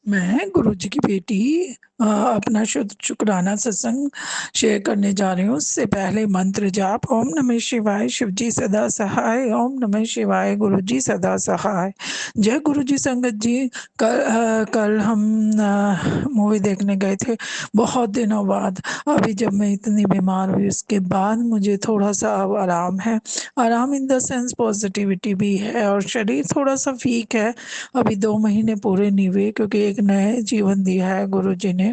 मैं गुरुजी की बेटी अपना शुद्ध शुक्राना सत्संग शेयर करने जा रही हूँ। उससे पहले मंत्र जाप ओम नमः शिवाय, शिवजी सदा सहाय। ओम नमः शिवाय, गुरुजी सदा सहाय। जय गुरुजी। संगत जी, कल हम मूवी देखने गए थे बहुत दिनों बाद। अभी जब मैं इतनी बीमार हुई उसके बाद मुझे थोड़ा सा अब आराम है। आराम इन द सेंस पॉजिटिविटी भी है और शरीर थोड़ा सा वीक है। अभी 2 महीने पूरे नहीं हुए क्योंकि एक नए जीवन दिया है गुरुजी ने,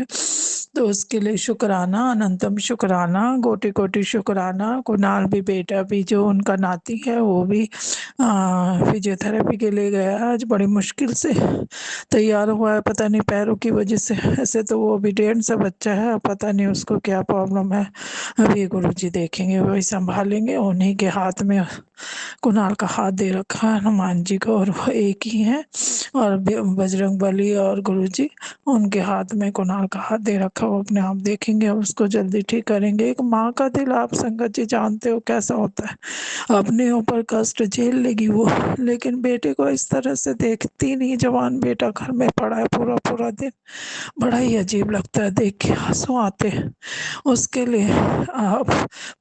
तो उसके लिए शुक्राना, अनंतम शुक्राना, कोटि कोटि शुक्राना। कुणाल भी, बेटा भी, जो उनका नाती है वो भी फिजियोथेरेपी के लिए गया आज। बड़ी मुश्किल से तैयार हुआ है, पता नहीं पैरों की वजह से। ऐसे तो वो ओबीडिएंट सा बच्चा है, पता नहीं उसको क्या प्रॉब्लम है। अभी गुरुजी देखेंगे, वही संभालेंगे। उन्हीं के हाथ में कुणाल का हाथ दे रखा है, हनुमान जी को, और वो एक ही है। और बजरंग बली और गुरुजी, उनके हाथ में कुणाल का हाथ दे रखा। वो अपने आप देखेंगे, उसको जल्दी ठीक करेंगे। एक माँ का दिल आप संगत जी जानते हो कैसा होता है। अपने ऊपर कष्ट झेल लेगी वो, लेकिन बेटे को इस तरह से देखती नहीं। जवान बेटा घर में पड़ा है पूरा पूरा दिन। बड़ा ही अजीब लगता है, देख के आंसू आते हैं। उसके लिए अब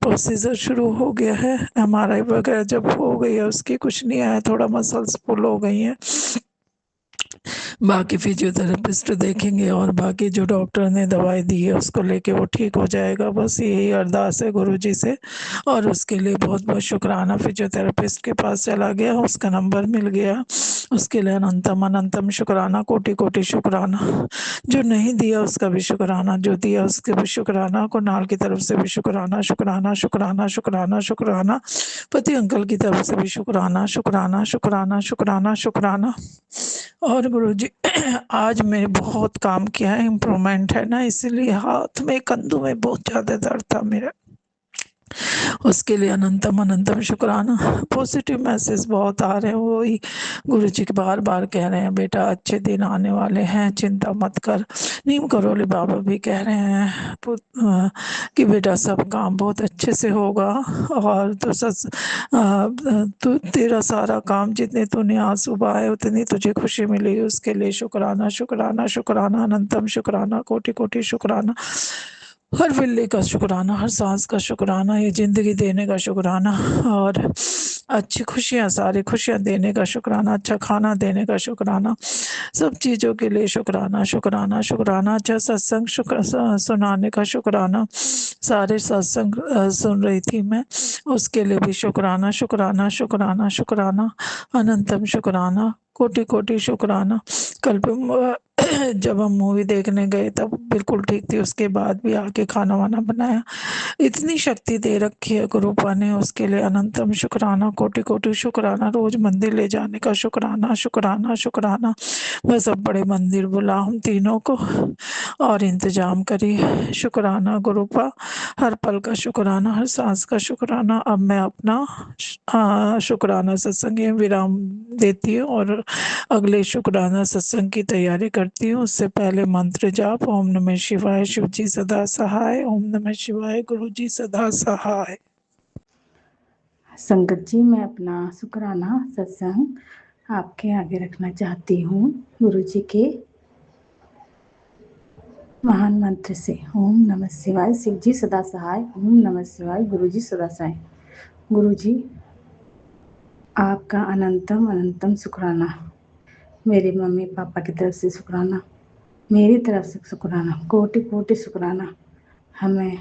प्रोसीजर शुरू हो गया है। एमआरआई वगैरह जब हो गई है उसकी, कुछ नहीं आया, थोड़ा मसल्स पुल हो गई हैं। बाकी फिजियोथेरेपिस्ट देखेंगे और बाकी जो डॉक्टर ने दवाई दी है उसको लेके वो ठीक हो जाएगा। बस यही अरदास है गुरुजी से। और उसके लिए बहुत बहुत शुक्राना। फिजियोथेरेपिस्ट के पास चला गया, उसका नंबर मिल गया। उसके लिए अनंतम अनंतम शुक्राना, कोटि कोटि शुक्राना। जो नहीं दिया उसका भी शुक्राना, जो दिया उसके भी शुक्राना। कुणाल की तरफ से भी शुक्राना, शुक्राना, शुक्राना, शुक्राना, शुक्राना। पति अंकल की तरफ से भी शुक्राना, शुक्राना, शुक्राना, शुक्राना, शुक्राना। और गुरुजी आज मैंने बहुत काम किया है, इम्प्रूवमेंट है ना, इसीलिए हाथ में, कंधों में बहुत ज़्यादा दर्द था मेरा। उसके लिए अनंतम अनंतम शुक्राना। पॉजिटिव मैसेज बहुत आ रहे हैं, वही गुरु जी के बार बार कह रहे हैं, बेटा अच्छे दिन आने वाले हैं, चिंता मत कर। नीम करोली बाबा भी कह रहे हैं कि बेटा सब काम बहुत अच्छे से होगा। और तो सच तू, तेरा सारा काम जितने तूने आज सुबह आए उतनी तुझे खुशी मिलेगी। उसके लिए शुक्राना, शुक्राना, शुक्राना, अनंतम शुक्राना, कोटि कोटि शुक्राना। हर बिल्ली का शुक्राना, हर सांस का शुक्राना, ये ज़िंदगी देने का शुक्राना। और अच्छी खुशियाँ, सारी खुशियाँ देने का शुक्राना, अच्छा खाना देने का शुक्राना, सब चीज़ों के लिए शुक्राना, शुक्राना, शुक्राना। अच्छा सत्संग सुनाने का शुक्राना। सारे सत्संग सुन रही थी मैं, उसके लिए भी शुक्राना, शुक्राना, शुक्राना, शुक्राना, अनंतम शुक्राना, कोटि कोटि शुक्राना। कल पे जब हम मूवी देखने गए तब बिल्कुल ठीक थी, उसके बाद भी आके खाना वाना बनाया। इतनी शक्ति दे रखी है गुरुपा ने, उसके लिए अनंतम शुक्राना, कोटि कोटि शुक्राना। रोज मंदिर ले जाने का शुक्राना, शुक्राना, शुक्राना। बस अब बड़े मंदिर बुला हम तीनों को और इंतजाम करिए। शुक्राना गुरुपा, हर पल का शुक्राना, हर सांस का शुक्राना। अब मैं अपना शुक्राना सत्संग में विराम देती हूँ और अगले शुक्राना सत्संग की तैयारी करती हूँ। उससे पहले मंत्र जाप ओम नमः शिवाय, शिवजी सदा सहाय। ओम नमः शिवाय, गुरुजी सदा सहाय। संगत जी, मैं अपना शुक्राना सत्संग आपके आगे रखना चाहती हूँ गुरु जी के महान मंत्र से। ओम नमः शिवाय, शिव जी सदा सहाय। ओम नमः शिवाय, गुरु जी सदा सहाय। गुरु जी, आपका अनंतम अनंतम शुक्राना। मेरे मम्मी पापा की तरफ से शुक्राना, मेरी तरफ से शुक्राना, कोटि कोटि शुक्राना। हमें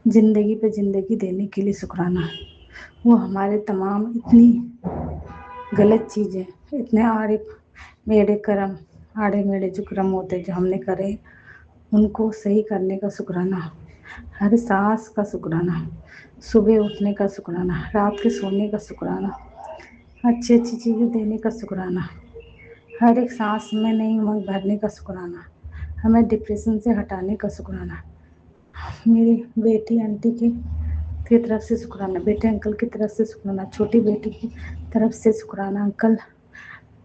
जिंदगी पे जिंदगी देने के लिए शुक्राना। वो हमारे तमाम इतनी गलत चीज़ें, इतने आड़े मेरे कर्म, आड़े मेरे जो कर्म होते जो हमने करे, उनको सही करने का शुक्राना। हर सांस का शुक्राना, सुबह उठने का शुक्राना, रात के सोने का शुक्राना, अच्छी अच्छी चीज़ें देने का शुक्राना, हर एक सांस में नई उमंग भरने का शुक्राना, हमें डिप्रेशन से हटाने का शुक्राना। मेरी बेटी आंटी की तरफ से शुक्राना, बेटे अंकल की तरफ से शुक्राना, छोटी बेटी की तरफ से शुक्राना,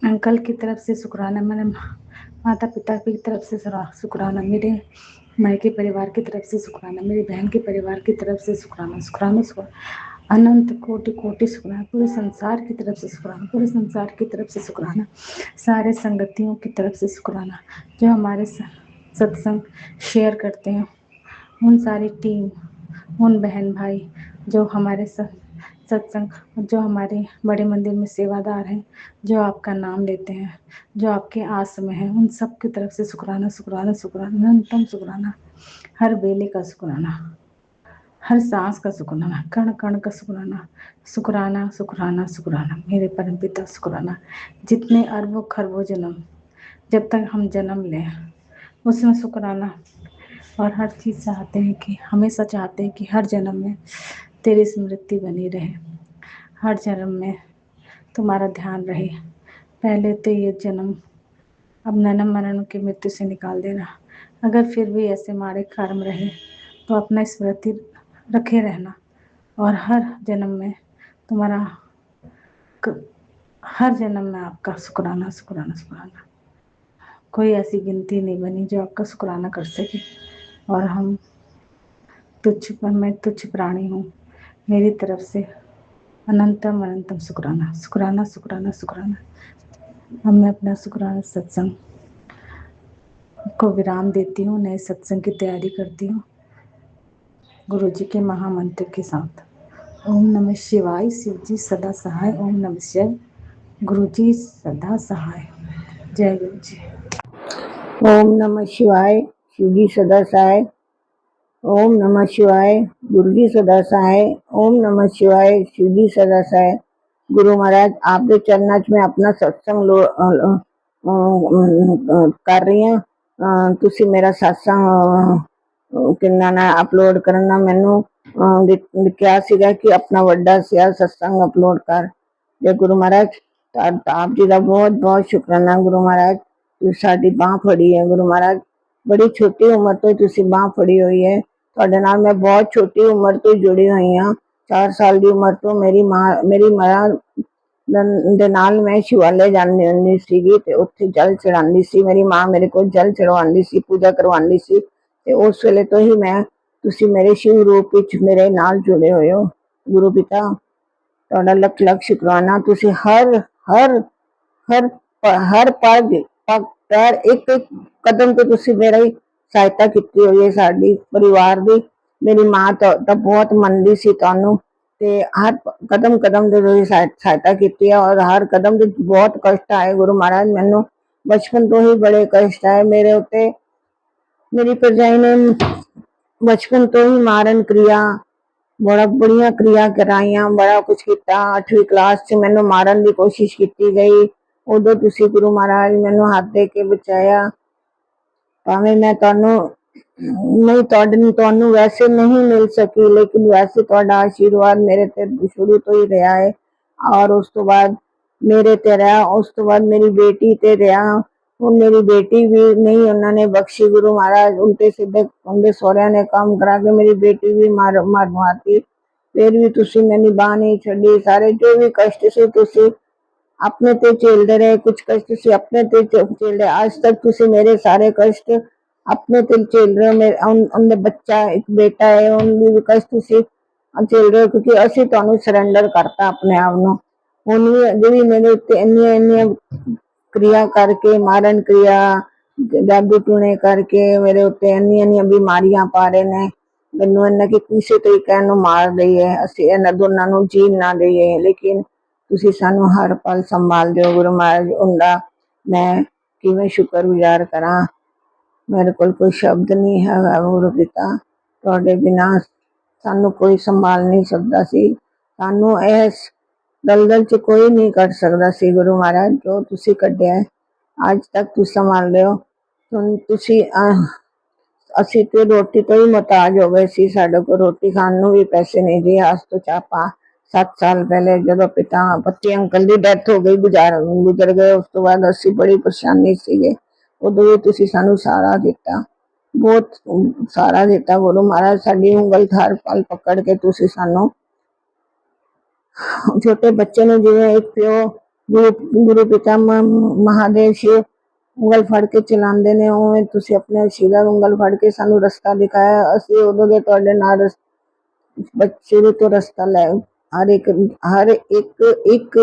अंकल की तरफ से शुक्राना, मेरे माता पिता की तरफ से शुक्राना, मेरे मायके परिवार की तरफ से शुक्राना, मेरी बहन के परिवार की तरफ से शुक्राना, शुक्राना शुक्राना। अनंत कोटि कोटि शुक्राना, पूरे संसार की तरफ से शुक्राना, पूरे संसार की तरफ से शुक्राना, सारे संगतियों की तरफ से शुक्राना, जो हमारे सत्संग शेयर करते हैं, उन सारी टीम, उन बहन भाई जो हमारे सत्संग, जो हमारे बड़े मंदिर में सेवादार हैं, जो आपका नाम लेते हैं, जो आपके आस में हैं, उन सब की तरफ से शुक्राना शुक्राना शुक्राना, अनंतम शुक्राना, हर बेले का शुक्राना, हर सांस का शुक्राना, कण कण का शुक्राना, शुक्राना शुक्राना शुक्राना, मेरे परम पिता शुक्राना। जितने अरबों खरबों जन्म जब तक हम जन्म लें उसमें शुक्राना, और हर चीज़ चाहते हैं कि हमेशा चाहते हैं कि हर जन्म में तेरी स्मृति बनी रहे, हर जन्म में तुम्हारा ध्यान रहे। पहले तो ये जन्म अब नन्म मरण की मृत्यु से निकाल देना, अगर फिर भी ऐसे माड़े कर्म रहे तो अपना स्मृति रखे रहना, और हर जन्म में तुम्हारा हर जन्म में आपका शुक्राना शुक्राना शुक्राना। कोई ऐसी गिनती नहीं बनी जो आपका शुक्राना कर सके, और मैं तुच्छ प्राणी हूँ, मेरी तरफ से अनंतम अनंतम शुक्राना शुक्राना शुक्राना शुक्राना। अब मैं अपना शुक्राना सत्संग को विराम देती हूँ, नए सत्संग की तैयारी करती हूँ गुरु जी के महामंत्र के साथ। ओम नमः शिवाय, शिव जी सदा सहाय। ओम नमः शिवाय, गुरु जी सदा सहाय। जय गुरु जी। ओम नमः शिवाय, शिव जी सदा सहाय। ओम नमः शिवाय, गुरु जी सदा सहाय। ओम नमः शिवाय, शिव जी सदा सहाय। गुरु महाराज आपके चरणों में अपना सत्संग कर रही हूँ। तुसी मेरा सत्संग किन्ना ना अपलोड करना, मैनू लिखा सीगा कि अपना वड्डा सिया सत्संग अपलोड कर। जय गुरु महाराज, आप जी का बहुत बहुत शुक्राना गुरु महाराज। ਤੁਸੀਂ ਸਾਡੀ ਬਾਂਹ ਫੜੀ ਹੈ ਗੁਰੂ ਮਹਾਰਾਜ, ਬੜੀ ਛੋਟੀ ਉਮਰ ਤੋਂ ਤੁਸੀਂ ਬਾਂਹ ਫੜੀ ਹੋਈ ਹੈ। ਤੁਹਾਡੇ ਨਾਲ ਮੈਂ ਬਹੁਤ ਛੋਟੀ ਉਮਰ ਤੋਂ ਜੁੜੀ ਹੋਈ ਹਾਂ। 4 ਸਾਲ ਦੀ ਉਮਰ ਤੋਂ ਮੇਰੀ ਮਾਂ ਦੇ ਨਾਲ ਮੈਂ ਸ਼ਿਵਾਲੇ ਜਾਂਦੀ ਹੁੰਦੀ ਸੀਗੀ ਤੇ ਉੱਥੇ ਜਲ ਚੜਾਉਂਦੀ ਸੀ। ਮੇਰੀ ਮਾਂ ਮੇਰੇ ਕੋਲ ਜਲ ਚੜਵਾਉਂਦੀ ਸੀ, ਪੂਜਾ ਕਰਵਾਉਂਦੀ ਸੀ, ਤੇ ਉਸ ਵੇਲੇ ਤੋਂ ਹੀ ਮੈਂ ਤੁਸੀਂ ਮੇਰੇ ਸ਼ਿਵ ਰੂਪ ਵਿੱਚ ਮੇਰੇ ਨਾਲ ਜੁੜੇ ਹੋਏ ਹੋ। ਗੁਰੂ ਪਿਤਾ ਤੁਹਾਡਾ ਲੱਖ ਲੱਖ ਸ਼ੁਕਰਾਨਾ। ਤੁਸੀਂ ਹਰ ਹਰ ਹਰ ਹਰ ਪਗ ਪੈਰ ਇੱਕ ਇੱਕ ਕਦਮ ਤੇ ਤੁਸੀਂ ਮੇਰੀ ਸਹਾਇਤਾ ਕੀਤੀ ਹੋਈ ਹੈ, ਸਾਡੀ ਪਰਿਵਾਰ ਦੀ। ਮੇਰੀ ਮਾਂ ਤਾਂ ਬਹੁਤ ਮੰਨਦੀ ਸੀ ਤੁਹਾਨੂੰ, ਤੇ ਹਰ ਕਦਮ ਕਦਮ ਤੇ ਤੁਸੀਂ ਸਹਾਇਤਾ ਕੀਤੀ ਹੈ, ਔਰ ਹਰ ਕਦਮ ਤੇ ਬਹੁਤ ਕਸ਼ਟ ਆਏ ਗੁਰੂ ਮਹਾਰਾਜ। ਮੈਨੂੰ ਬਚਪਨ ਤੋਂ ਹੀ ਬੜੇ ਕਸ਼ਟ ਆਏ ਮੇਰੇ ਉੱਤੇ। ਮੇਰੀ ਭਰਜਾਈ ਨੇ ਬਚਪਨ ਤੋਂ ਹੀ ਮਾਰਨ क्रिया बड़िया क्रिया कराइया, बड़ा कुछ किया। 8वीं क्लास च मैनू मारन की कोशिश की गई, उदों तुसी गुरु महाराज मैनू हाथ दे के बचाया। भावें मैं तुहानू वैसे नहीं मिल सकी, लेकिन वैसे तुहाडा आशीर्वाद मेरे ते शुरू तो ही रहा है, और उस तो बाद मेरे ते रहा, उस तो बाद मेरी बेटी ते रहा। और मेरी बेटी भी नहीं उन्होंने बख्शी गुरु महाराज, उल्टे सीधे उनके सौरिया ने काम करा के मेरी बेटी भी मारती। फिर भी तुसी मैंने बाह नहीं छड़ी। सारे जो भी कष्ट से तुसी अपने ते झेलते रहे, कुछ कष्ट तुसी अपने ते झेले, आज तक तुसी मेरे सारे कष्ट अपने ते झेल रहे हो। मेरे उनके बच्चा एक बेटा है, उनकी भी कष्ट तुसी झेल रहे हो, क्योंकि असी तुहानू सरेंडर करता अपने आप नू। हुण भी अजे भी मेरे उत्ते इन्नियां क्रिया करके, मारन क्रिया, जादू टूने करके मेरे उत्ते इन्नियां बीमारियां पा रहे ने। मैनू इन्ना कि किसी तरीके इन्हू मार दईए, असी इन्हां दोनां नू जीण ना दईए, लेकिन तुसी सानू हर पल संभाल दो गुरु महाराज। उनका मैं किवें शुक्रगुजार करा, मेरे कोल कोई शब्द नहीं है गुरु पिता। तुहाडे बिना सानू कोई संभाल नहीं सकता सी, सानू इस दलदल च कोई नहीं कढ सकता सी गुरु महाराज। जो तुसी कढिया है आज तक तुसी संभाल रहे हो। तुसी असी तो रोटी तो ही मुहताज हो गए सी, साडे को रोटी खाण नू भी पैसे नहीं दिए। आज तो 7 साल पहले जदों पिता पति अंकल की डेथ हो गई, गुजर गए, उस तो बाद असी बड़ी परेशानी सीगे। उदों भी तुसी सानू सारा दिता, बहुत सारा दिता गुरु महाराज। साडी उंगल हर पल पकड़ के तुसी सानू छोटे बच्चे ने जिवें एक प्यो गुरु पिता महादेव शिव उंगल फड़ के चलाते ने, उवें तुसी अपने आशीर्वाद उंगल फड़ के सानू रस्ता दिखाया। असी उदों दे तुहाडे नाल शुरू तो रस्ता ਹਰ ਇੱਕ ਹਰ ਇੱਕ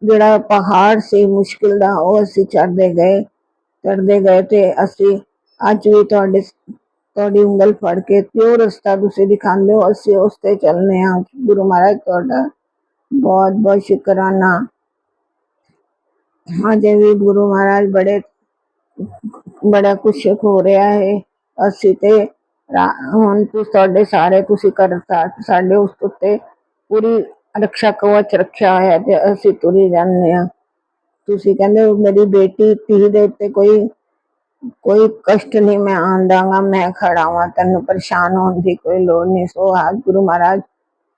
ਜਿਹੜਾ ਪਹਾੜ ਸੀ ਮੁਸ਼ਕਿਲ ਦਾ, ਉਹ ਅਸੀਂ ਚੜ੍ਹਦੇ ਗਏ ਤੇ ਅਸੀਂ ਅੱਜ ਵੀ ਤੁਹਾਡੀ ਉਂਗਲ ਫੜ ਕੇ ਜੋ ਰਸਤਾ ਤੁਸੀਂ ਦਿਖਾਉਂਦੇ ਹੋ ਅਸੀਂ ਉਸ ਤੇ ਚੱਲਨੇ ਹਾਂ। ਗੁਰੂ ਮਹਾਰਾਜ ਤੁਹਾਡਾ ਬਹੁਤ ਬਹੁਤ ਸ਼ੁਕਰਾਨਾ। ਅਜੇ ਵੀ ਗੁਰੂ ਮਹਾਰਾਜ ਬੜਾ ਕੁਛ ਹੋ ਰਿਹਾ ਹੈ। ਅਸੀਂ ਤੇ ਹੁਣ ਤੁਹਾਡੇ ਸਾਰੇ ਤੁਸੀਂ ਸਾਡੇ ਉਸ ਉੱਤੇ ਪੂਰੀ ਰਕਸ਼ਾ ਕਵਚ ਰੱਖਿਆ ਹੋਇਆ ਤੇ ਅਸੀਂ ਤੁਰੀ ਜਾਂਦੇ ਹਾਂ। ਤੁਸੀਂ ਕਹਿੰਦੇ ਹੋ ਮੇਰੀ ਬੇਟੀ ਧੀ ਦੇ ਉੱਤੇ ਕੋਈ ਕਸ਼ਟ ਨਹੀਂ ਮੈਂ ਆਉਣ ਦਾਂਗਾ, ਮੈਂ ਖੜਾ ਵਾਂ, ਤੈਨੂੰ ਪਰੇਸ਼ਾਨ ਹੋਣ ਦੀ ਕੋਈ ਲੋੜ ਨਹੀਂ। ਸੋ ਅੱਜ ਗੁਰੂ ਮਹਾਰਾਜ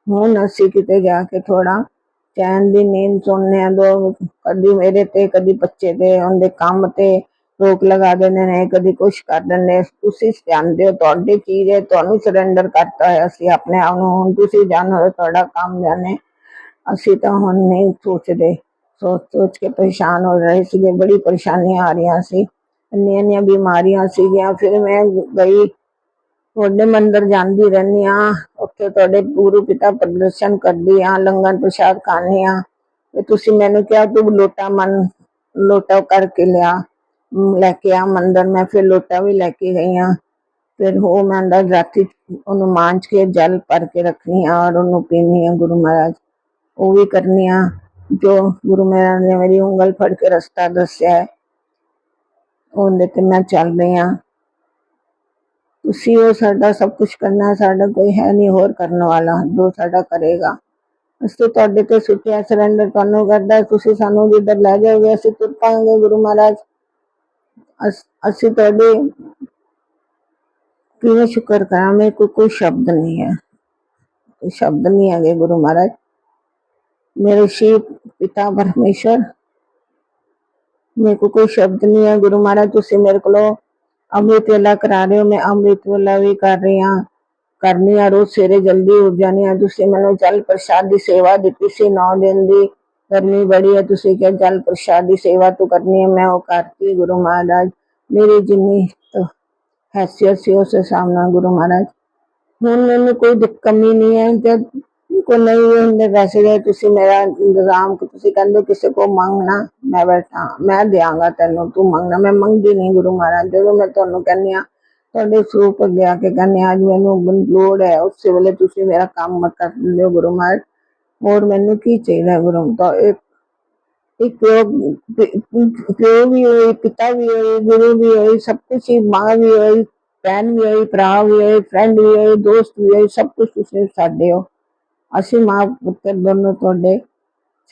ਹੁਣ ਅਸੀਂ ਕਿਤੇ ਜਾ ਕੇ ਥੋੜਾ ਚੈਨ ਦੀ ਨੀਂਦ ਸੌਂਦੇ ਹਾਂ। ਕਦੀ ਮੇਰੇ ਤੇ ਕਦੀ ਬੱਚੇ ਤੇ ਉਹਦੇ ਕੰਮ ਤੇ ਰੋਕ ਲਗਾ ਦਿੰਦੇ ਨੇ, ਕਦੀ ਕੁਛ ਕਰ ਦਿੰਦੇ। ਤੁਸੀਂ ਜਾਣਦੇ ਹੋ ਤੁਹਾਡੀ ਚੀਜ਼ ਹੈ, ਤੁਹਾਨੂੰ ਸਰੈਂਡਰ ਕਰਤਾ ਹੈ ਅਸੀਂ ਆਪਣੇ ਆਪ ਨੂੰ। ਹੁਣ ਤੁਸੀਂ ਜਾਣੋ ਤੁਹਾਡਾ ਕੰਮ ਜਾਣੇ, ਅਸੀਂ ਤਾਂ ਹੁਣ ਨਹੀਂ ਸੋਚਦੇ। ਸੋਚ ਕੇ ਪਰੇਸ਼ਾਨ ਹੋ ਰਹੇ ਸੀਗੇ, ਬੜੀ ਪਰੇਸ਼ਾਨੀਆਂ ਆ ਰਹੀਆਂ ਸੀ, ਇੰਨੀਆਂ ਬਿਮਾਰੀਆਂ ਸੀਗੀਆਂ। ਫਿਰ ਮੈਂ ਗਈ ਤੁਹਾਡੇ ਮੰਦਿਰ ਜਾਂਦੀ ਰਹਿੰਦੀ ਹਾਂ, ਉੱਥੇ ਤੁਹਾਡੇ ਗੁਰੂ ਪਿਤਾ ਪ੍ਰਦਰਸ਼ਨ ਕਰਦੀ ਹਾਂ, ਲੰਗਰ ਪ੍ਰਸ਼ਾਦ ਖਾਂਦੀ ਹਾਂ। ਤੇ ਤੁਸੀਂ ਮੈਨੂੰ ਕਿਹਾ ਤੂੰ ਲੋਟਾ ਕਰਕੇ ਲੈ ਕੇ ਆ ਮੰਦਿਰ। ਮੈਂ ਫਿਰ ਲੋਟਾ ਵੀ ਲੈ ਕੇ ਗਈ ਹਾਂ। ਫਿਰ ਉਹ ਮੈਂ ਅੰਦਰ ਰਾਤੀ ਉਹਨੂੰ ਮਾਂਜ ਕੇ ਜਲ ਭਰ ਕੇ ਰੱਖਣੀ ਆ ਔਰ ਉਹਨੂੰ ਪੀਣੀ ਆ। ਗੁਰੂ ਮਹਾਰਾਜ ਉਹ ਵੀ ਕਰਨੀ ਆ ਜੋ ਗੁਰੂ ਮਹਾਰਾਜ ਨੇ ਮੇਰੀ ਉਂਗਲ ਫੜ ਕੇ ਰਸਤਾ ਦੱਸਿਆ ਹੈ, ਉਹਦੇ ਤੇ ਮੈਂ ਚੱਲ ਰਹੀ ਹਾਂ। ਤੁਸੀਂ ਉਹ ਸਾਡਾ ਸਭ ਕੁਛ ਕਰਨਾ, ਸਾਡਾ ਕੋਈ ਹੈ ਨਹੀਂ ਹੋਰ ਕਰਨ ਵਾਲਾ ਜੋ ਸਾਡਾ ਕਰੇਗਾ। ਅਸੀਂ ਤੁਹਾਡੇ ਤੇ ਸੁੱਟਿਆ ਸਰੈਂਡਰ ਤੁਹਾਨੂੰ ਕਰਦਾ, ਤੁਸੀਂ ਸਾਨੂੰ ਜਿੱਧਰ ਲੈ ਜਾਓਗੇ ਅਸੀਂ ਤੁਰ ਪਾਂਗੇ। ਗੁਰੂ ਮਹਾਰਾਜ ਅਸੀਂ ਤੁਹਾਡੇ ਕਿਵੇਂ ਸ਼ੁਕਰ ਕਰਾਂ, ਮੇਰੇ ਕੋਲ ਕੋਈ ਸ਼ਬਦ ਨਹੀਂ ਹੈ, ਕੋਈ ਸ਼ਬਦ ਨਹੀਂ ਹੈਗੇ। ਗੁਰੂ ਮਹਾਰਾਜ ਮੇਰੇ ਸ਼ਿਵ ਪਿਤਾ ਪਰਮੇਸ਼ਰ, ਮੇਰੇ ਕੋਲ ਕੋਈ ਸ਼ਬਦ ਨਹੀਂ ਹੈ। ਗੁਰੂ ਮਹਾਰਾਜ ਤੁਸੀਂ ਮੇਰੇ ਕੋਲੋਂ ਅੰਮ੍ਰਿਤ ਵੇਲਾ ਕਰਾ ਰਹੇ ਹੋ, ਮੈਂ ਅੰਮ੍ਰਿਤ ਵੇਲਾ ਵੀ ਕਰਨੀ ਆ। ਰੋਜ਼ ਸਵੇਰੇ ਜਲਦੀ ਉੱਠ ਜਾਣੀ ਆ। ਤੁਸੀਂ ਮੈਨੂੰ ਜਲ ਪ੍ਰਸ਼ਾਦ ਦੀ ਸੇਵਾ ਦਿੱਤੀ ਸੀ 9 ਦਿਨ ਦੀ, ਗਰਮੀ ਬੜੀ ਹੈ, ਤੁਸੀਂ ਕਿਹਾ ਜਲ ਪ੍ਰਸ਼ਾਦ ਦੀ ਸੇਵਾ ਤੂੰ ਕਰਨੀ ਹੈ, ਮੈਂ ਉਹ ਕਰਤੀ। ਗੁਰੂ ਮਹਾਰਾਜ ਮੇਰੀ ਜਿੰਨੀ हैसियत से उस हिसाब ਨਾਲ ਗੁਰੂ ਮਹਾਰਾਜ ਹੁਣ ਮੈਨੂੰ ਕੋਈ ਕਮੀ ਨਹੀਂ ਹੈ। ਜਦ ਕੋਈ ਨਹੀਂ ਹੁੰਦੇ ਵੈਸੇ ਦੇ ਤੁਸੀਂ ਮੇਰਾ ਇੰਤਜ਼ਾਮ, ਤੁਸੀਂ ਕਹਿੰਦੇ ਕਿਸੇ ਕੋ ਮੰਗਣਾ, ਮੈਂ ਬੈਠਾ ਮੈਂ ਦਿਆਂਗਾ ਤੈਨੂੰ, ਤੂੰ ਮੰਗਣਾ। ਮੈਂ ਮੰਗਦੀ ਨਹੀਂ ਗੁਰੂ ਮਹਾਰਾਜ, ਜਦੋਂ ਮੈਂ ਤੁਹਾਨੂੰ ਕਹਿੰਦੀ ਹਾਂ ਤੁਹਾਡੇ ਸਰੂਪ ਅੱਗੇ ਆ ਕੇ ਕਹਿੰਦੇ ਅੱਜ ਮੈਨੂੰ ਲੋੜ ਹੈ, ਉਸੇ ਵੇਲੇ ਤੁਸੀਂ ਮੇਰਾ ਕੰਮ ਕਰ ਦਿੰਦੇ ਹੋ। ਗੁਰੂ ਮਹਾਰਾਜ ਹੋਰ ਮੈਨੂੰ ਕੀ ਚਾਹੀਦਾ। ਗੁਰੂ ਤਾਂ एक प्यो भी होई, पिता भी होई, गुरु भी होई, सब कुछ ही, माँ भी होई, भैन भी होई, भरा भी होई, फ्रेंड भी होई, दोस्त भी होई, सब कुछ तुसीं साडे हो। ਅਸੀਂ ਮਾਂ ਪੁੱਤਰ ਦੋਨੋਂ ਤੁਹਾਡੇ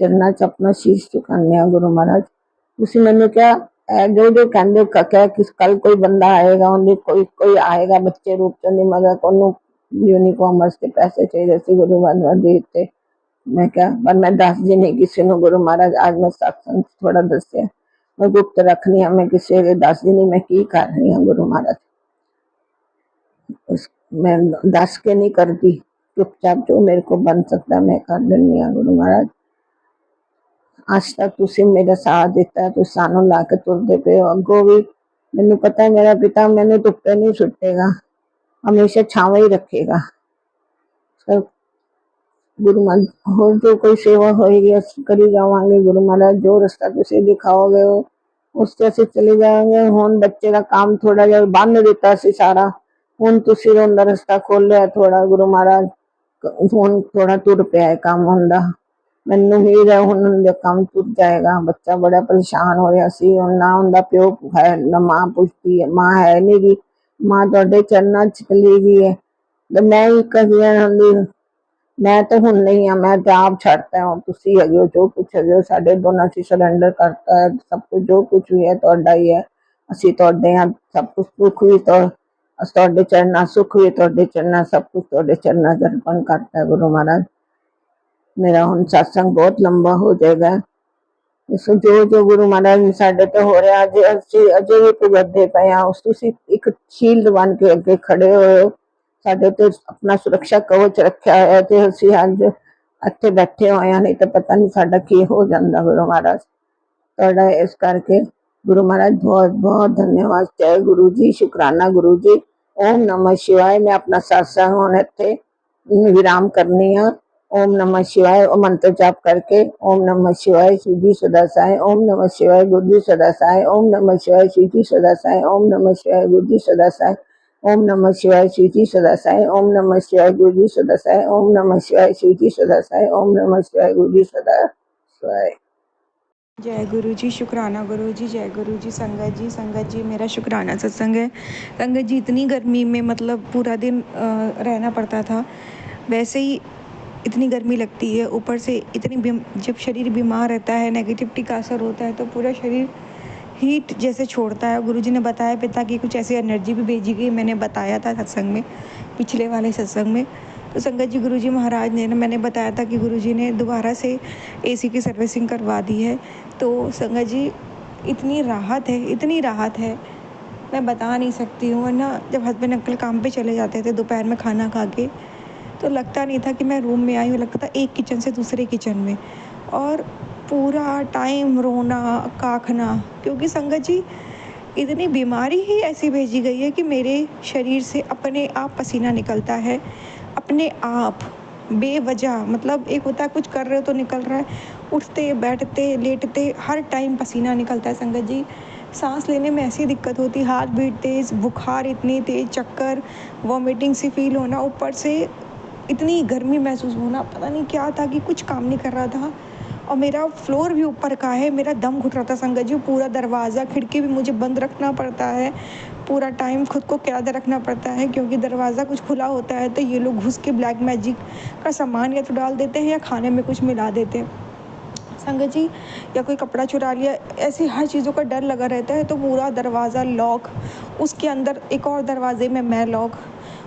ਚਰਨਾਂ 'ਚ ਆਪਣਾ ਸ਼ੀਸ਼ ਝੁਕਾਉਂਦੇ ਹਾਂ। ਗੁਰੂ ਮਹਾਰਾਜ ਤੁਸੀਂ ਮੈਨੂੰ ਕਿਹਾ ਜੋ ਕਹਿੰਦੇ ਕਿਸ ਕੱਲ ਕੋਈ ਬੰਦਾ ਆਏਗਾ, ਉਹਦੇ ਕੋਈ ਆਏਗਾ ਬੱਚੇ ਰੂਪ 'ਚ, ਉਹਦੀ ਮਦਦ, ਉਹਨੂੰ यूनिफॉर्म वास्ते पैसे चाहिए थे। गुरु महाराज दे ਦਿੱਤੇ। मैं क्या पर मैं दसदी नहीं किसी ने। गुरु महाराज आज मैं सत्संग थोड़ा दसिया, मैं गुप्त रखनी है, मैं किसी को दसदी नहीं मैं की कर रही हूँ। गुरु महाराज मैं दस के नहीं करती, चुपचाप जो मेरे को बन सकता मैं कर देनी हाँ। गुरु महाराज आज तक तुसी मेरा साथ दिता, तुम सानू ला के तुरदे पे हो, अगों भी मैनू पता है मेरा पिता मैनू धुप्पे नहीं सुटेगा, हमेशा छावा ही रखेगा। गुरु महाराज होर जो कोई सेवा होएगी असीं करी जावांगे। गुरु महाराज जो रास्ता तुसीं दिखाओगे हो उस ते असीं चले जाएंगे। हुण बच्चे का काम थोड़ा जिहा बंद दिता सी सारा, हुण तुसीं उहदा रास्ता खोलिया थोड़ा। गुरु महाराज हुण थोड़ा तुर पिया है काम हुंदा, मैनूं उम्मीद है हुण उहदा काम तुर जाएगा। बच्चा बड़ा परेशान हो रहा सी, हुण ना उहदा प्यो है ना मां पुछदी है, मां है नहीं गी, मां तुहाडे चरनां च चली गई है। ते मैं ही कही मैं तो हुण नहीं हाँ, मैं तो आप छड्डता हूँ, तुसीं हैगे हो, जो कुछ हैगे हो साडे दोनों च सरेंडर करता है। सब कुछ जो कुछ भी है तुहाडा ही है, असीं तुहाडे हां। सब कुछ दुख भी तुहाडे चरनां, सुख भी तुहाडे चरनां, सब कुछ तुहाडे चरनां च अर्पण करता है। गुरु महाराज मेरा हुण सत्संग बहुत लंबा हो जाएगा। इस जो गुरु महाराज ने साडे ते हो रहा अजे भी भुगतदे पए हां, तुसीं एक शील्ड बन के अगे खड़े होए हो, साडे ते अपना सुरक्षा कवच रखिया है ते असीं अज इत्थे बैठे होए हां, नहीं तो पता नहीं साडा की हो जांदा। गुरु महाराज तुहाडा इस करके गुरु महाराज बहुत बहुत धन्यवाद। जय गुरु जी, शुकराना गुरु जी। ओम नमः शिवाय। मैं अपना सत्संग हुण इत्थे विराम करनी हां। ओम नमः शिवाय और मंत्र जाप करके ओम नमः शिवाय शिवजी सदा साई, ओम नमः शिवाय गुरुजी सदा साई, ओम नमः शिवाय शिवजी सदा साई, ओम नमः शिवाय गुरुजी सदा साई, ओम नमः शिवाय शिवजी सदा साई, ओम नमः शिवाय गुरुजी सदा साई, ओम नमः शिवाय शिवजी सदा साई, ओम नमः शिवाय गुरुजी सदा साई। जय गुरु जी, शुक्राना गुरु जी, जय गुरु जी। संगत जी मेरा शुक्राना सत्संग है। संगत जी इतनी गर्मी में मतलब पूरा दिन रहना पड़ता था, वैसे ही इतनी गर्मी लगती है, ऊपर से जब शरीर बीमार रहता है, नेगेटिविटी का असर होता है तो पूरा शरीर हीट जैसे छोड़ता है। गुरु जी ने बताया पिता की कुछ ऐसी एनर्जी भी भेजी गई, मैंने बताया था सत्संग में, पिछले वाले सत्संग में। तो संगत जी गुरुजी महाराज ने मैंने बताया था कि गुरुजी ने दोबारा से एसी की सर्विसिंग करवा दी है। तो संगत जी इतनी राहत है मैं बता नहीं सकती हूँ। वरना जब हस्बैंड अंकल काम पे चले जाते थे दोपहर में खाना खा के, तो लगता नहीं था कि मैं रूम में आई हूँ, लगता था एक किचन से दूसरे किचन में, और पूरा टाइम रोना काखना। क्योंकि संगत जी इतनी बीमारी ही ऐसी भेजी गई है कि मेरे शरीर से अपने आप पसीना निकलता है, अपने आप बेवजह। मतलब एक होता है कुछ कर रहे हो तो निकल रहा है, उठते बैठते लेटते हर टाइम पसीना निकलता है संगत जी। सांस लेने में ऐसी दिक्कत होती, हार्ट बीट तेज़, बुखार इतनी तेज़, चक्कर, वॉमिटिंग सी फील होना, ऊपर से इतनी गर्मी महसूस होना। पता नहीं क्या था कि कुछ काम नहीं कर रहा था, और मेरा फ्लोर भी ऊपर का है, मेरा दम घुट रहा था संगत जी। पूरा दरवाज़ा खिड़की भी मुझे बंद रखना पड़ता है, पूरा टाइम खुद को कैद रखना पड़ता है, क्योंकि दरवाज़ा कुछ खुला होता है तो ये लोग घुस के ब्लैक मैजिक का सामान या तो डाल देते हैं या खाने में कुछ मिला देते हैं संगत जी, या कोई कपड़ा चुरा लिया, ऐसी हर चीज़ों का डर लगा रहता है। तो पूरा दरवाज़ा लॉक, उसके अंदर एक और दरवाजे में मैं लॉक,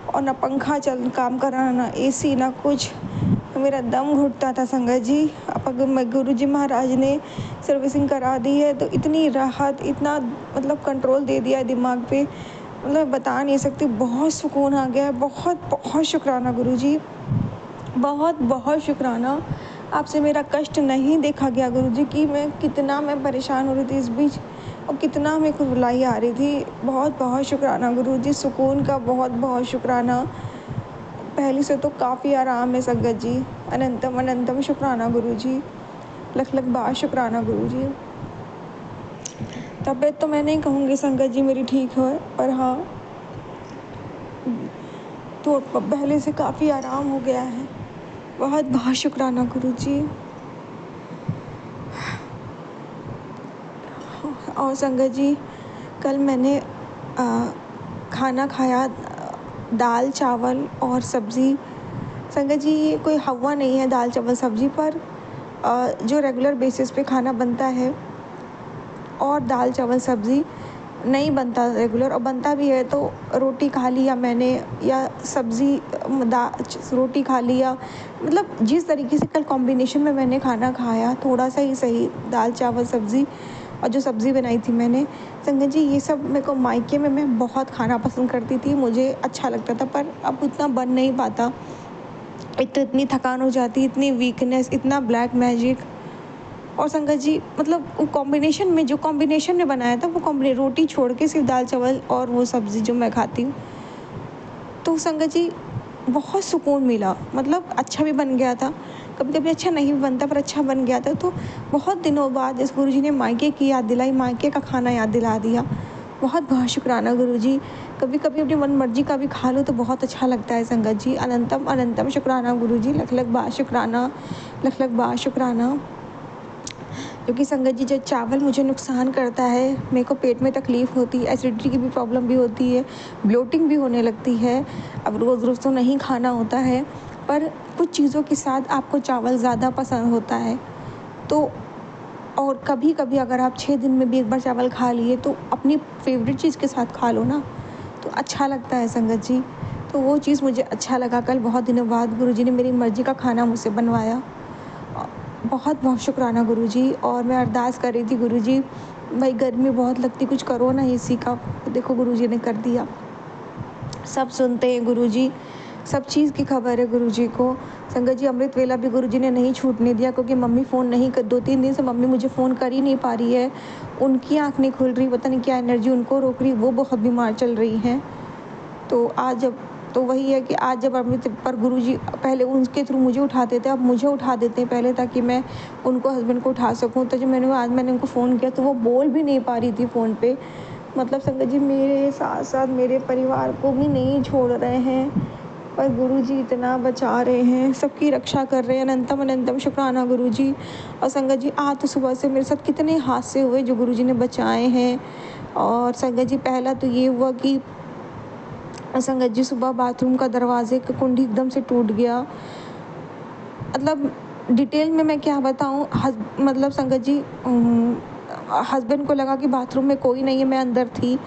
और ना पंखा चल काम कर रहा, ना एसी, ना कुछ। मेरा दम घुटता था संगत जी। अब गुरु जी महाराज ने सर्विसिंग करा दी है तो इतनी राहत, इतना मतलब कंट्रोल दे दिया है दिमाग पे, मतलब बता नहीं सकती। बहुत सुकून आ गया है। बहुत बहुत शुक्राना गुरु जी, बहुत बहुत शुक्राना। आपसे मेरा कष्ट नहीं देखा गया गुरु जी कि मैं परेशान हो रही थी इस बीच, और कितना मेरे को रुलाई आ रही थी। बहुत बहुत शुक्राना गुरु जी, सुकून का बहुत बहुत शुक्राना। पहले से तो काफ़ी आराम है संगत जी। अनंतम अनंतम शुक्राना गुरु जी, लख लख बार शुक्राना गुरु जी। तबीयत तो मैं नहीं कहूँगी संगत जी मेरी ठीक है, पर हाँ तो पहले से काफ़ी आराम हो गया है। बहुत बहुत शुक्राना गुरु जी। और संगत जी कल मैंने खाना खाया, दाल चावल और सब्ज़ी। संगत जी ये कोई हवा नहीं है दाल चावल सब्ज़ी पर, जो रेगुलर बेसिस पे खाना बनता है, और दाल चावल सब्ज़ी नहीं बनता रेगुलर, और बनता भी है तो रोटी खा लिया मैंने, या सब्ज़ी रोटी खा लिया। मतलब जिस तरीके से कल कॉम्बिनेशन में मैंने खाना खाया, थोड़ा सा ही सही, दाल चावल सब्ज़ी, और जो सब्ज़ी बनाई थी मैंने संगत जी, ये सब मेरे को मायके में मैं बहुत खाना पसंद करती थी, मुझे अच्छा लगता था, पर अब उतना बन नहीं पाता। एक तो इतनी थकान हो जाती, इतनी वीकनेस, इतना ब्लैक मैजिक। और संगत जी मतलब वो कॉम्बिनेशन में बनाया था, वो रोटी छोड़ के सिर्फ दाल चावल और वो सब्ज़ी जो मैं खाती हूँ, तो संगत जी बहुत सुकून मिला। मतलब अच्छा भी बन गया था, कभी कभी अच्छा नहीं भी बनता पर अच्छा बन गया था। तो बहुत दिनों बाद इस गुरु जी ने मायके की याद दिलाई, मायके का खाना याद दिला दिया। बहुत बहुत शुक्राना गुरु जी। कभी कभी अपनी मन मर्जी का भी खा लो तो बहुत अच्छा लगता है संगत जी। अनंतम अनंतम शुक्राना गुरु जी, लख लख बार शुक्राना, लख लख बार शुक्राना। क्योंकि संगत जी जब चावल मुझे नुकसान करता है, मेरे को पेट में तकलीफ़ होती है, एसिडिटी की भी प्रॉब्लम भी होती है, ब्लोटिंग भी होने लगती है। अब रोज़ रोज़ तो नहीं खाना होता है, पर कुछ चीज़ों के साथ आपको चावल ज़्यादा पसंद होता है। तो और कभी कभी अगर आप 6 दिन में भी एक बार चावल खा लिए तो अपनी फेवरेट चीज़ के साथ खा लो ना, तो अच्छा लगता है संगत जी। तो वो चीज़ मुझे अच्छा लगा। कल बहुत दिनों बाद गुरु जी ने मेरी मर्ज़ी का खाना मुझसे बनवाया। बहुत बहुत शुक्राना गुरु जी। और मैं अरदास कर रही थी गुरु जी, भाई गर्मी बहुत लगती, कुछ करो ना एसी का। देखो गुरु जी ने कर दिया। सब सुनते हैं गुरु जी, सब चीज़ की खबर है गुरु जी को। संगत जी अमृत वेला भी गुरु जी ने नहीं छूटने दिया, क्योंकि मम्मी फ़ोन नहीं कर, 2-3 दिन से मम्मी मुझे फ़ोन कर ही नहीं पा रही है। उनकी आँख नहीं खुल रही, पता नहीं क्या एनर्जी उनको रोक रही, वो बहुत बीमार चल रही हैं। तो आज जब तो वही है कि आज जब अमृत पर गुरुजी पहले उनके थ्रू मुझे उठाते थे, अब मुझे उठा देते हैं पहले, ताकि मैं उनको, हस्बैंड को उठा सकूँ। तो जब मैंने उनको फ़ोन किया तो वो बोल भी नहीं पा रही थी फ़ोन पे। मतलब संगत जी मेरे साथ साथ मेरे परिवार को भी नहीं छोड़ रहे हैं, पर गुरुजी इतना बचा रहे हैं, सबकी रक्षा कर रहे हैं। अनंतम अनंतम शुक्राना गुरुजी। और संगत जी आज तो सुबह से मेरे साथ कितने हादसे हुए जो गुरुजी ने बचाए हैं। और संगत जी पहला तो ये हुआ कि संगत जी सुबह बाथरूम का दरवाजे का कुंडी एकदम से टूट गया। मतलब डिटेल में मैं क्या बताऊँ, मतलब संगत जी हस्बैंड को लगा कि बाथरूम में कोई नहीं है, मैं अंदर थी,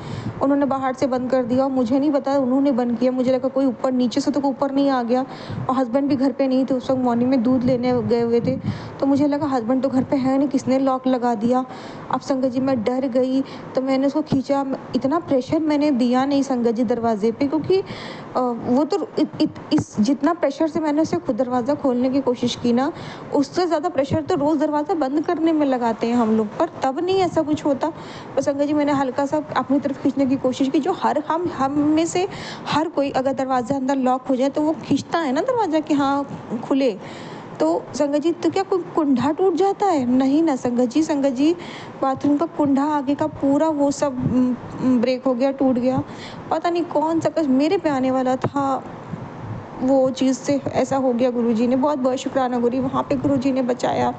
उन्होंने बाहर से बंद कर दिया और मुझे नहीं बताया, उन्होंने बंद किया। मुझे लगा कोई ऊपर, नीचे से तो कोई ऊपर नहीं आ गया। और हस्बैंड भी घर पे नहीं थे उस वक्त, मॉर्निंग में दूध लेने गए हुए थे। तो मुझे लगा हस्बैंड तो घर पे है नहीं, किसने लॉक लगा दिया। अब संगत जी मैं डर गई, तो मैंने उसको खींचा। इतना प्रेशर मैंने दिया नहीं संगत जी दरवाजे पे, क्योंकि वो तो इस जितना प्रेशर से मैंने उसे खुद दरवाज़ा खोलने की कोशिश की ना, उससे ज़्यादा प्रेशर तो रोज़ दरवाज़ा बंद करने में लगाते हैं हम लोग, पर तब नहीं ऐसा कुछ होता। बस संगत जी मैंने हल्का सा अपनी तरफ खींचने की कोशिश की, जो हम में से हर कोई अगर दरवाज़ा अंदर लॉक हो जाए तो वो खींचता है ना दरवाज़ा कि हाँ खुले। तो संगत जी तो क्या कोई कुंडा टूट जाता है? नहीं ना संगत जी बाथरूम का कुंडा आगे का पूरा वो सब ब्रेक हो गया, टूट गया। पता नहीं कौन सा कष्ट मेरे पे आने वाला था, वो चीज़ से ऐसा हो गया। गुरुजी ने बहुत बहुत शुक्राना वहाँ पे गुरुजी ने बचाया।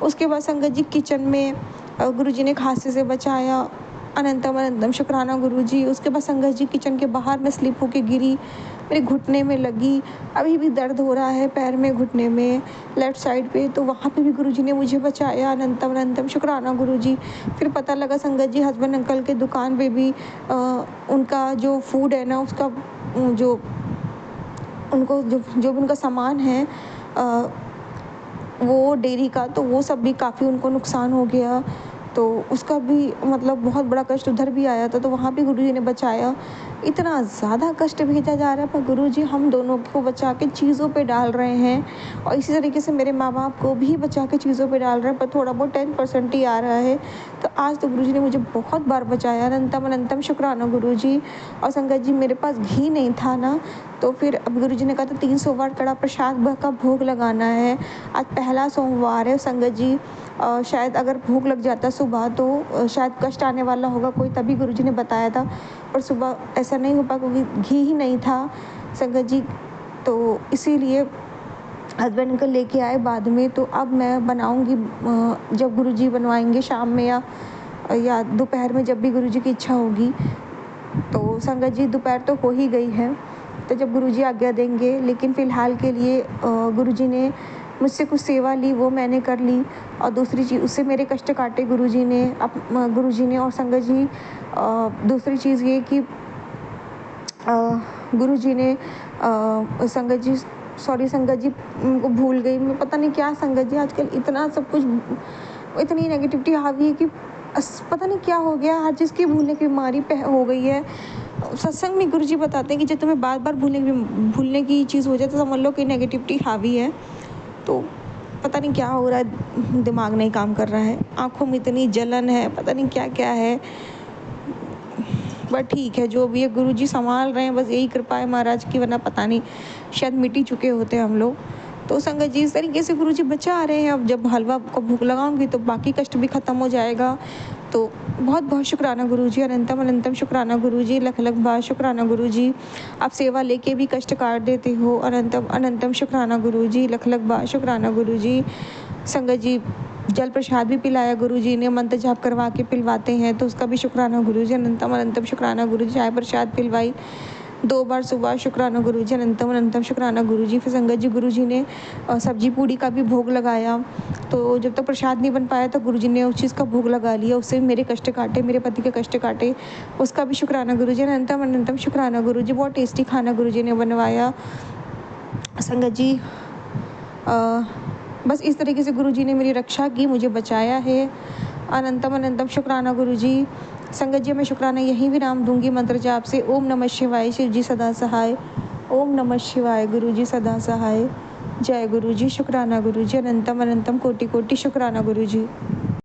उसके बाद संगत जी किचन में गुरुजी ने खांसी से बचाया। अनंतम अनंतम शुक्राना गुरुजी। उसके बाद संगत जी किचन के बाहर मैं स्लिप होके गिरी, मेरे घुटने में लगी, अभी भी दर्द हो रहा है पैर में, घुटने में, लेफ्ट साइड पे। तो वहाँ पे भी गुरुजी ने मुझे बचाया। अनंतम अनंतम शुक्राना गुरुजी। फिर पता लगा संगत जी हस्बैंड अंकल के दुकान पे भी उनका जो फूड है ना, उसका जो उनको जो भी उनका सामान है वो डेयरी का, तो वो सब भी काफ़ी उनको नुकसान हो गया। तो उसका भी मतलब बहुत बड़ा कष्ट उधर भी आया था, तो वहाँ भी गुरुजी ने बचाया। इतना ज़्यादा कष्ट भेजा जा रहा है, पर गुरुजी हम दोनों को बचा के चीज़ों पे डाल रहे हैं। और इसी तरीके से मेरे माँ बाप को भी बचा के चीज़ों पे डाल रहे हैं, पर थोड़ा बहुत 10% ही आ रहा है। तो आज तो गुरुजी ने मुझे बहुत बार बचाया। अनंतम अनंतम शुक्राना गुरुजी। और संगत जी मेरे पास घी नहीं था ना, तो फिर अब गुरुजी ने कहा था 300 वाट कड़ा प्रसाद का भोग लगाना है। आज पहला सोमवार है संगत जी, शायद अगर भोग लग जाता सुबह तो शायद कष्ट आने वाला होगा कोई, तभी गुरुजी ने बताया था। पर सुबह ऐसा नहीं हो पाया क्योंकि घी ही नहीं था संगत जी, तो इसीलिए हस्बैंड अंकल लेके आए बाद में। तो अब मैं बनाऊंगी जब गुरुजी बनवाएंगे शाम में या दोपहर में, जब भी गुरुजी की इच्छा होगी। तो संगत जी दोपहर तो हो ही गई है, तो जब गुरुजी आज्ञा देंगे। लेकिन फ़िलहाल के लिए गुरुजी ने मुझसे कुछ सेवा ली, वो मैंने कर ली। और दूसरी चीज़, उससे मेरे कष्ट काटे गुरुजी ने। और संगत जी दूसरी चीज़ ये कि गुरुजी ने संगत जी, सॉरी संगत जी को भूल गई मैं, पता नहीं क्या संगत जी आजकल इतना सब कुछ, इतनी नेगेटिविटी हावी है कि पता नहीं क्या हो गया, हर चीज़ की भूलने की बीमारी हो गई है। सत्संग में गुरुजी बताते हैं कि जब तुम्हें बार बार भूलने की चीज़ हो जाए तो समझ लो कि नेगेटिविटी हावी है। तो पता नहीं क्या हो रहा है, दिमाग नहीं काम कर रहा है, आँखों में इतनी जलन है, पता नहीं क्या क्या है। बट ठीक है, जो भी है गुरुजी संभाल रहे हैं, बस यही कृपा है महाराज की, वरना पता नहीं शायद मिट ही चुके होते हम लोग। तो संगत जी इस तरीके से गुरुजी बचा रहे हैं। अब जब हलवा को भूख लगाऊंगी तो बाकी कष्ट भी ख़त्म हो जाएगा। तो बहुत बहुत शुक्राना गुरुजी। अनंतम अनंतम शुक्राना गुरुजी। लख लख बार शुक्राना गुरुजी। आप सेवा लेके भी कष्ट काट देते हो। अनंतम अनंतम शुक्राना गुरुजी। लख लख बार शुक्राना गुरुजी। संगत जी जल प्रसाद भी पिलाया गुरुजी ने, मंत्र जाप करवा के पिलवाते हैं, तो उसका भी शुक्राना गुरुजी। अनंतम अनंतम शुक्राना गुरुजी। चाय प्रसाद पिलवाई 2 बार सुबह, शुक्राना गुरुजी। अनंतम अनंतम शुक्राना गुरुजी। फिर संगत जी गुरुजी ने सब्जी पूड़ी का भी भोग लगाया। तो जब तक प्रसाद नहीं बन पाया तो गुरुजी ने उस चीज़ का भोग लगा लिया, उससे मेरे कष्ट काटे, मेरे पति के कष्ट काटे, उसका भी शुक्राना गुरुजी। अनंतम अनंतम शुक्राना गुरुजी। बहुत टेस्टी खाना गुरुजी ने बनवाया संगत जी। बस इस तरीके से गुरुजी ने मेरी रक्षा की, मुझे बचाया है। अनंतम अनंतम शुक्राना गुरुजी। संगत जी मैं शुक्राना यहीं विराम दूंगी मंत्र जाप से। ओम नमः शिवाय। शिव जी सदा सहाय। ओम नमः शिवाय। गुरुजी सदा सहाय। जय गुरुजी। शुक्राना गुरुजी। अनंतम अनंतम कोटि कोटि शुक्राना गुरुजी।